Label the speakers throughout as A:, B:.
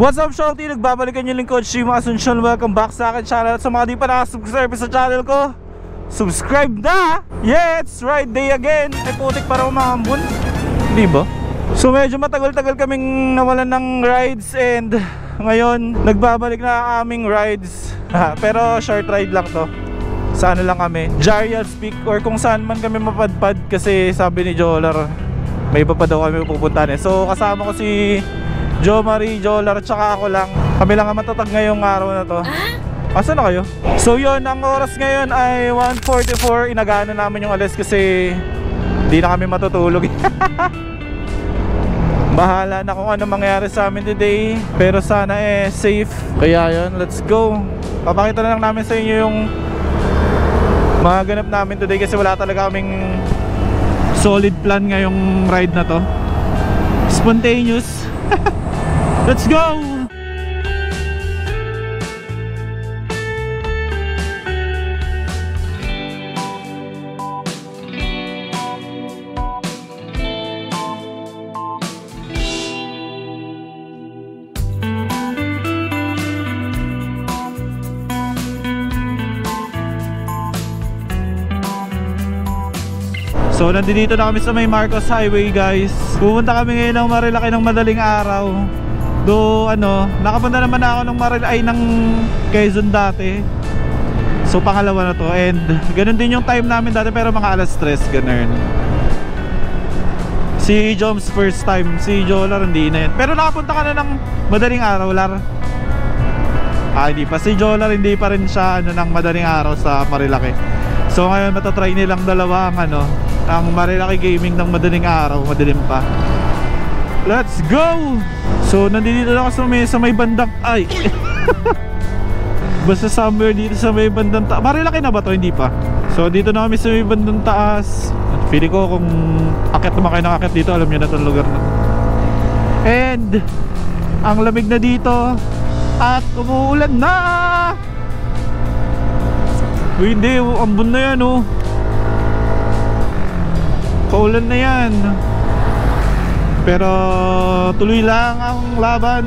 A: What's up, shorty? Nagbabalikan yung lingkod, Shima Asuncion. Welcome back sa akin channel. At sa mga di pa nakasubscribe sa channel ko, subscribe na! Yeah, it's ride day again. Ay putik para umahambon, di ba? So medyo matagal-tagal kaming nawalan ng rides. And ngayon, nagbabalik na aming rides. Pero short ride lang to. Sa ano lang kami, Jarial's Peak, or kung saan man kami mapadpad. Kasi sabi ni Jolar, may iba pa daw kami pupuntahan. So kasama ko si Jo Marie, Jolar, tsaka ako lang. Kami lang ang matatag ngayong araw na to. Asa na kayo? So yun, ang oras ngayon ay 1:44. Inagaano namin yung alis kasi hindi na kami matutulog. Bahala na kung ano mangyari sa amin today, pero sana safe. Kaya yun, let's go. Papakita na lang namin sa inyo yung mga ganap namin today kasi wala talaga kaming solid plan ngayong ride na to. Spontaneous. Let's go! So nandito na kami sa may Marcos Highway, guys. Pupunta kami ngayon ng Marilaki ng madaling araw. Do nakapunta naman ako ng Marilaki ng Quezon dati. So pangalawa na to. And ganun din yung time namin dati, pero mga alas 3, ganun. Si Joms first time, si Jolar hindi na yun. Pero nakapunta ka na ng madaling araw, Lar? Hindi pa. Si Jolar hindi pa rin siya ng madaling araw sa Marilaki. So ngayon matatry nilang dalawa ang Marilaki Gaming ng madaling araw, madilim pa. Let's go! So nandito na ako sa may bandang basta somewhere dito sa may bandang taas. Marilaki na ba to? Hindi pa. So dito na kami sa may bandang taas. Feeling ko kung akit naman kayo nakakit dito, alam nyo na itong lugar na to. And ang lamig na dito at umuulan na. Hindi, ambon na yan paulan na yan. Pero tuloy lang ang laban.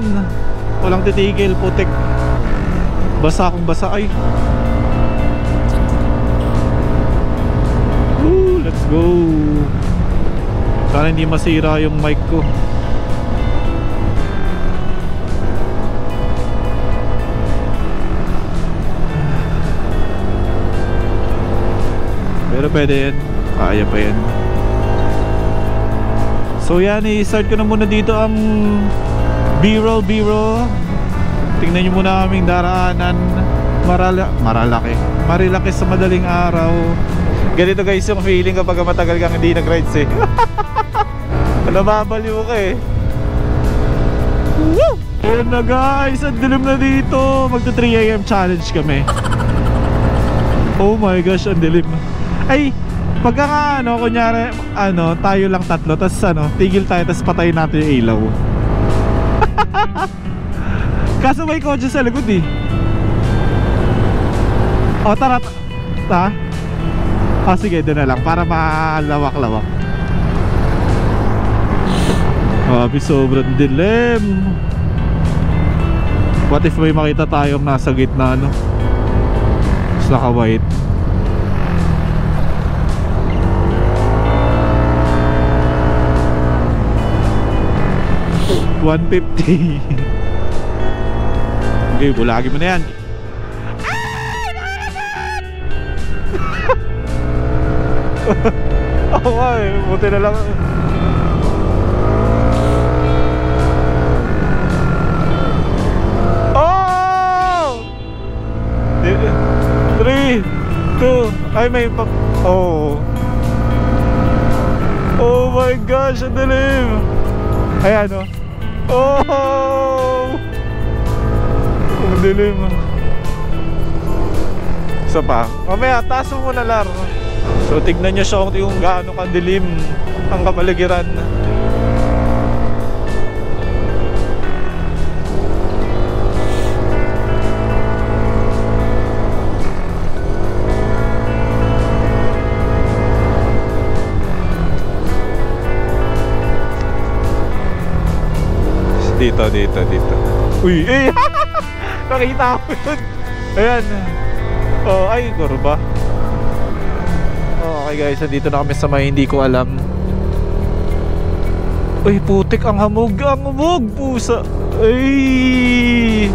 A: Walang titigil, putik. Basa akong basa. Ay, let's go. Sana hindi masira yung mic ko. Pero pwede yan, kaya pa yan. So yan, i-start ko na muna dito ang B-roll. Tingnan nyo muna aming daraanan. Marilaki sa madaling araw. Ganito guys yung feeling kapag matagal kang hindi nag-rides nababaliw ka Woo! Ayan na guys, ang dilim na dito. Magta 3 AM challenge kami. Oh my gosh, ang dilim. Ay, pagka kunyari, tayo lang tatlo, tas tigil tayo, tas patayin natin yung ilaw. Kaso may kotse sa likod O tara, sige, doon na lang, para malawak-lawak. Sobrang dilim. What if may makita tayong nasa gitna, tapos naka-white. $150. Okay, bulagi mo na yan. Buti na lang. Oh! 3, 2, ay may oh my gosh, ang dilim. Ayan ang dilim. Isa pa. Mamaya, taas mo muna, Lar. So tignan nyo siya kung gaano kadilim ang kapaligiran. Dito. Uy, eh! Nakita ko yun. Ayan. Oh, ay, kurba. Oh, okay guys, nandito na kami sa may hindi ko alam. Uy, putik, ang hamog, pusa. Ay!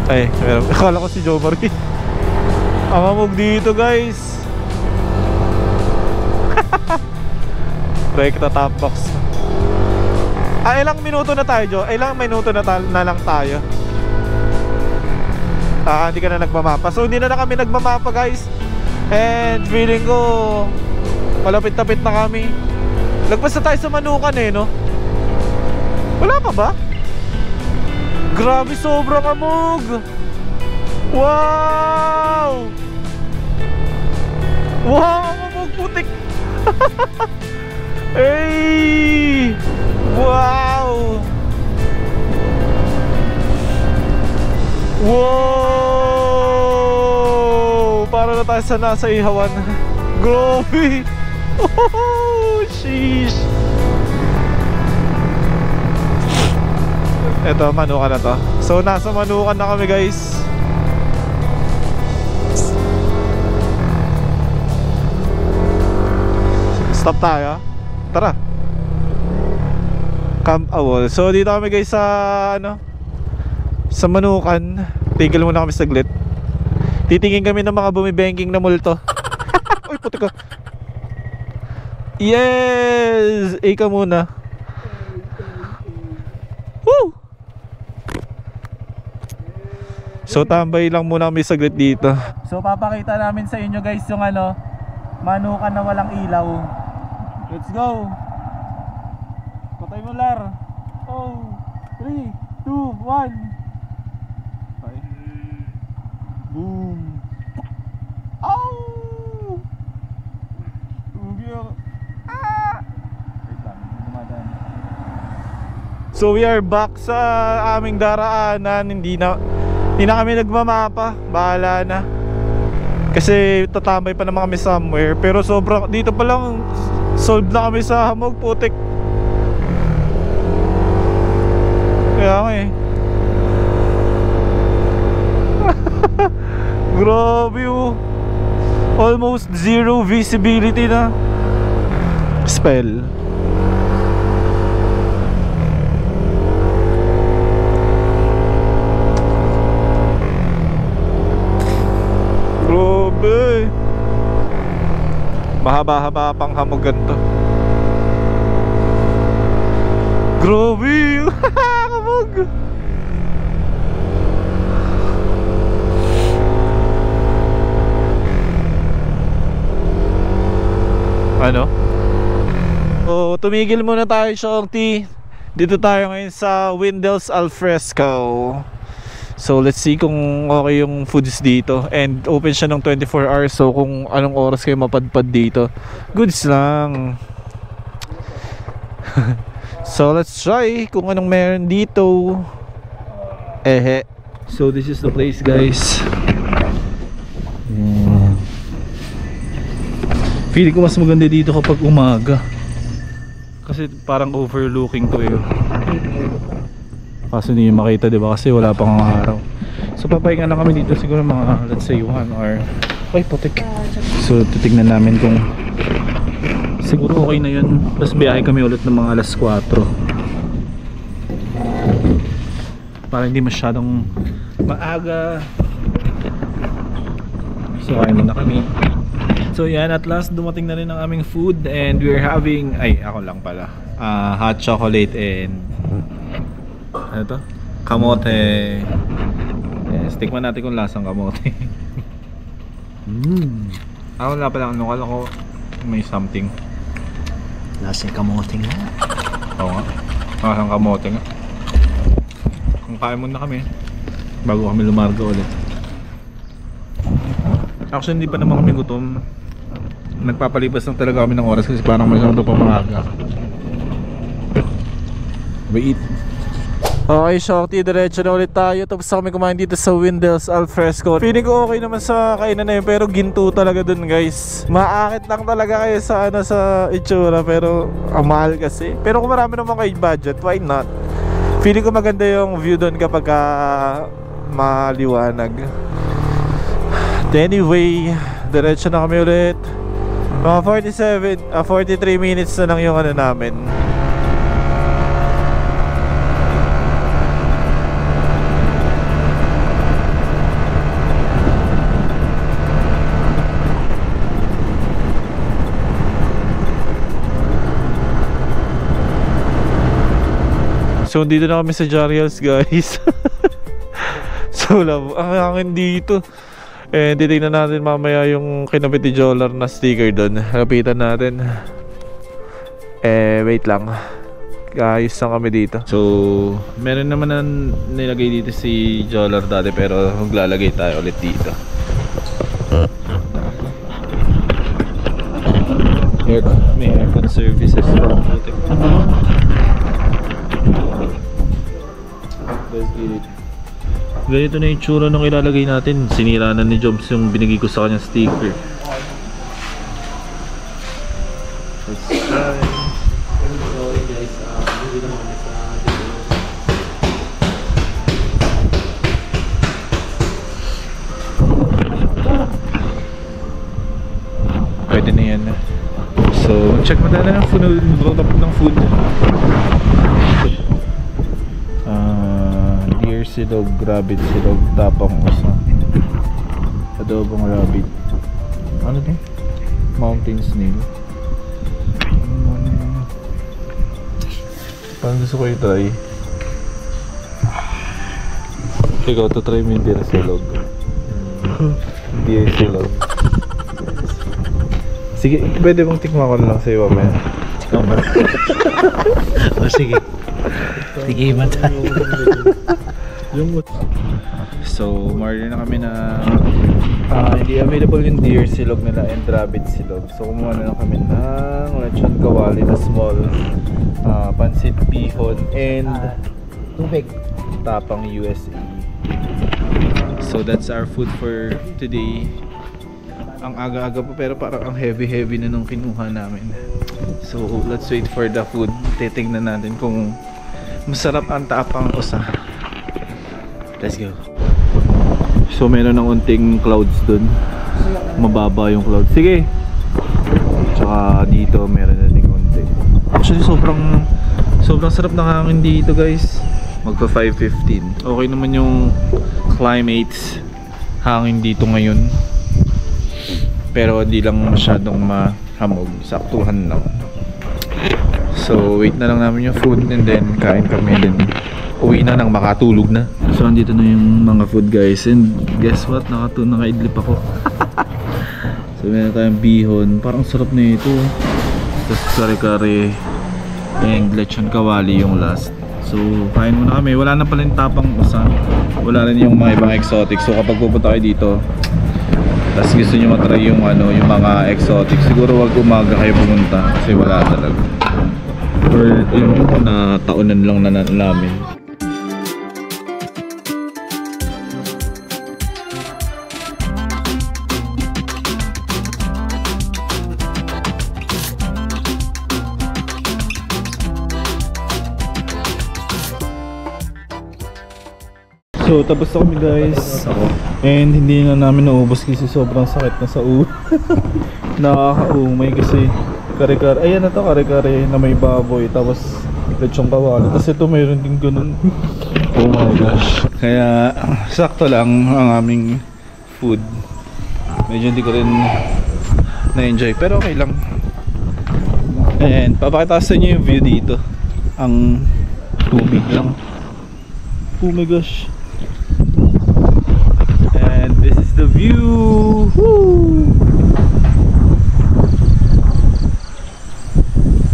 A: Ay, akala ko si Joe Marie. Ang hamog dito guys. Rekta top box. Ilang minuto na tayo, Joe? Ilang minuto na lang tayo? Hindi ka na nagmamapa. So hindi na kami nagmamapa guys. And feeling ko malapit-tapit na kami. Lagpas na tayo sa Manukan eh, no? Wala pa ba? Grabe, sobrang amog. Wow! Wow, ang amog, putik. Hey! Wow! Wow! Para na tayo sa nasa ihawan. Grabe! Oh, sheesh! Eto, Manukan na to. So, nasa Manukan na kami guys. Stop tayo. Tara. Camp Awol. So, dito kami guys sa sa Manukan. Tigil muna kami saglit. Titingin kami ng mga bumibanking na multo. Uy, puti ko. Yes! Ika muna. Woo! So tambay lang muna kami saglit dito. So papakita namin sa inyo guys yung Manukan na walang ilaw. Let's go! Patay mo, Lar. Oh, 3, 2, 1. Boom! Oh! So we are back sa aming daraanan. Hindi na kami nagmamapa. Bahala na. Kasi tatambay pa naman kami somewhere. Pero sobrang dito pa lang solve na kami sa hamog, putik. Kaya nga eh. Grabe oh. Almost zero visibility na. Spell. Grabe. Mahaba-haba pang hamogan to. Grabe. Hamog. Ano? Oh, tumigil muna tayo, shorty. Dito tayo ngayon sa Windel's Alfresco. So let's see kung okay yung foods dito. And open siya ng 24 hours. So kung anong oras kayo mapadpad dito, goods lang. So let's try kung anong meron dito. Ehe. So this is the place guys. Feeling ko mas maganda dito kapag umaga. Kasi parang overlooking to eh. Kaso hindi makita, diba? Kasi wala pang araw. So papahinga lang kami dito siguro mga let's say 1 hour. Ay, putik. So titignan namin kung siguro okay na yun. Tapos biyahe kami ulit ng mga alas 4 para hindi masyadong maaga. So kain muna kami. So yan, at last dumating na rin ang aming food. And we're having, ay ako lang pala, hot chocolate and ano to? Kamote. Yes, tikman natin kung lasang kamote. Ako wala pala, kala ko may something.
B: Lasang kamote nga.
A: Oo nga, lasang kamote nga. Kung kain muna kami bago kami lumarga ulit. Actually hindi pa naman kami gutom. Nagpapalipas lang talaga kami ng oras kasi parang masyadong pamaga. We eat. Okay, shorty, diretso na ulit tayo. Tapos kami kumain dito sa Windel's Alfresco. Feeling ko okay naman sa kainan na yun, pero ginto talaga dun, guys. Maakit lang talaga kayo sa sa itsura, pero ang mahal kasi. Pero kung marami naman kayo budget, why not? Feeling ko maganda yung view dun kapag maliwanag. Anyway, diretso na kami ulit. Mga 43 minutes na lang yung ano namin. So dito na kami sa Jariels, guys. So love, ang hangin dito. And titignan natin mamaya yung kinabit ni Jolar na sticker doon. Lapitan natin. Wait lang. Ayos lang kami dito. So meron naman na nilagay dito si Jolar dati, pero maglalagay tayo ulit dito. May aircon services. Ganito na yung tsura nung ilalagay natin. Sinira na ni Jobs yung binigay ko sa kanya sticker. Pwede na yan. So, check mo na ng food, ng food. Deer silog, rabbit silog, tapang usa, adobong rabbit. Ano din? Mountain snail. Parang gusto ko i-try. Ikaw, to try mo yung deer silog. Deer silog. Sige, pwede mong tikman ko na lang sa'yo mamaya.
B: O sige. Sige, mata.
A: So, marry na kami na hindi available yung deer silog nila and rabbit silog. So, kumuha na lang kami ng lechon kawali na small, pansit bihon, and
B: Tubig.
A: tapang USA. So, that's our food for today. Ang aga-aga pa, pero parang ang heavy na nung kinuha namin. So, let's wait for the food. Titignan natin kung masarap ang tapang usa. Let's go. So meron ng unting clouds dun. Mababa yung clouds. Sige. Tsaka dito meron na ding unti. Actually sobrang sarap ng hangin dito, guys. Magpa 5:15. Okay naman yung climate, hangin dito ngayon. Pero hindi lang masyadong mahamog. Saktuhan lang. So wait na lang namin yung food and then kain kami din. Uwi na nang makatulog na. So andito na yung mga food, guys. And guess what? Nakaidlip ako. So meron tayong bihon. Parang sarap na ito. Tapos kare-kare and lechon kawali yung last. So kain muna kami. Wala na pala yung tapang usa. Wala rin yung mga ibang exotic. So kapag pupunta kayo dito, tapos gusto nyo matry yung yung mga exotic, siguro wag umaga kayo pumunta kasi wala talaga. Or yung na taunan lang na namin. So tapos na kami, guys. And hindi na namin naubos kasi sobrang sakit na sa ulo. Nakakaumay kasi kare-kare. Ayan na to, kare-kare na may baboy. Tapos lechong kawali. Tapos ito mayroon din ganun. Oh my gosh. Kaya sakto lang ang aming food. Medyo hindi ko rin na-enjoy, pero okay lang. And papakita sa inyo yung view dito. Ang tubig lang. Oh my gosh. And this is the view. Woo!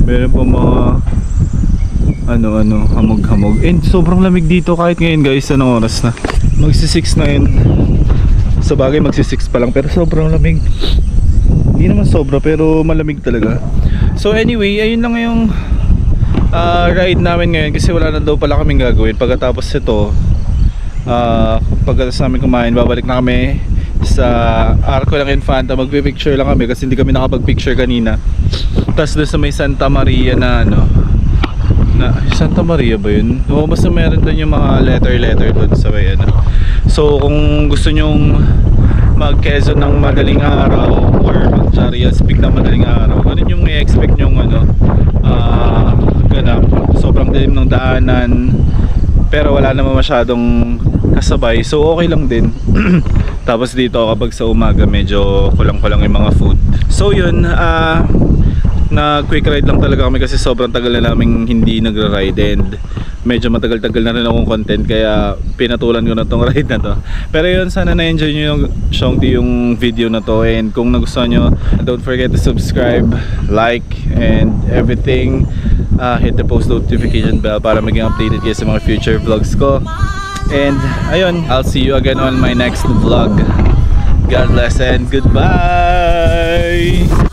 A: Meron pa mga hamog-hamog. And sobrang lamig dito kahit ngayon, guys. Anong oras na? Magsi-6 na yun. Sa bagay magsi-6 pa lang, pero sobrang lamig. Hindi naman sobra, pero malamig talaga. So anyway, ayun lang yung ride namin ngayon kasi wala na daw pala kaming gagawin. Pagkatapos ito, pagkatapos namin kumain, babalik na kami sa Arco ng Infanta. Magpipicture lang kami kasi hindi kami nakapag-picture kanina. Tapos doon sa may Santa Maria na Santa Maria ba yun? O basta meron doon yung mga letter doon sa may So kung gusto nyong mag-Quezon ng madaling araw or mag-Charias Peak ng madaling araw, ganun yung i-expect nyong ganap. Sobrang dilim ng daanan pero wala naman masyadong kasabay, so okay lang din. Tapos dito kapag sa umaga medyo kulang-kulang yung mga food. So yun, na quick ride lang talaga kami kasi sobrang tagal na namin hindi nagra-ride and medyo matagal-tagal na rin akong content kaya pinatulan ko na tong ride na to. Pero yun, sana na-enjoy nyo yung Shongti yung video na to, and kung nagustuhan nyo, don't forget to subscribe, like, and everything. Hit the post notification bell para maging updated kayo sa mga future vlogs ko. And ayun, I'll see you again on my next vlog. God bless and goodbye!